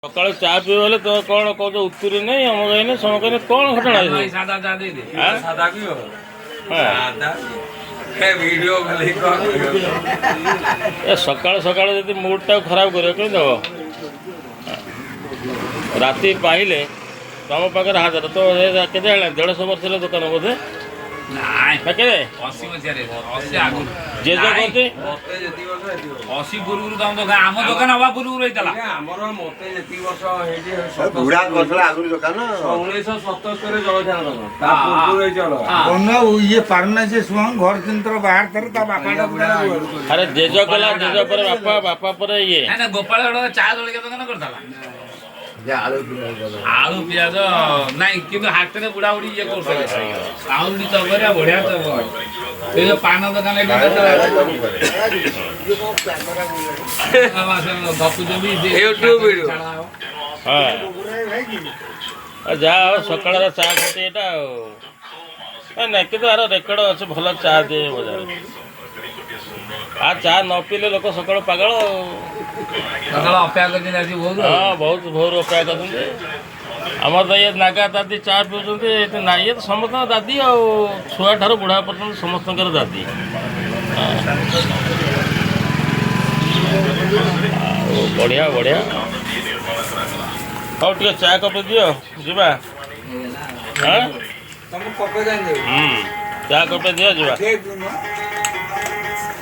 सकाल चा पीबले तो कौन कौन उत्तरी नहीं हम कहने सम कहने कौन घटना है सादा चा दे दे हाँ? सादा की हो सादा ए वीडियो खाली को ए सकाल सकाल यदि मूड टा खराब करे कहीं दब राति पाइले तुम पाखे हाजर तो के 150 वर्ष दुकान बोधे नाय के 80 मसिया रे 80 आगु जे जो करते मते जति वर्ष 80 गुरु दाम दुकान आम दुकान हवा गुरु रहितला हमर मते जति वर्ष हेडी बुढ़ा करथला आगु दुकान 1977 रे जलधान दुकान ता पूर्व रे चलो बना ये पारना से सुन घर चिंतर बाहर तर ता बापाटा बुढ़ा अरे जेजो कला जेजो पर बापा पर ये ना गोपाल चा जोड़ी के दुकान करथला आलू पियाज नहीं कि हाथ में बुढ़ा बुढ़ी ये कर आलू तो बड़ा बढ़िया तो ये पान दुकान यूट्यूब वीडियो हाँ जा सकाल चा खाते यहाँ ना कि यार रेकर्ड अच्छे भल चा दे बजार आ चा न पीले लोक सकाल पागल अपेक्षा कर हाँ बहुत भोर अपेक्षा करते आम तो ये नागा दादी चा पीछे ना ये तो समस्त दादी आ छुआ ठार बुढ़ा पर्यटन समस्त दादी बढ़िया बढ़िया हाँ टे चा कपे दियो जीवा हाँ चा कपे दियो जीवा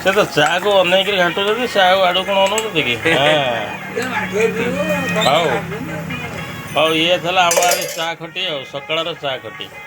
से तो चा को अनेक घाटुच्च चा आड़ कौन अनाऊँ कि हाँ हौ ये थला हमारे चा खटी सकाळ चा खटी।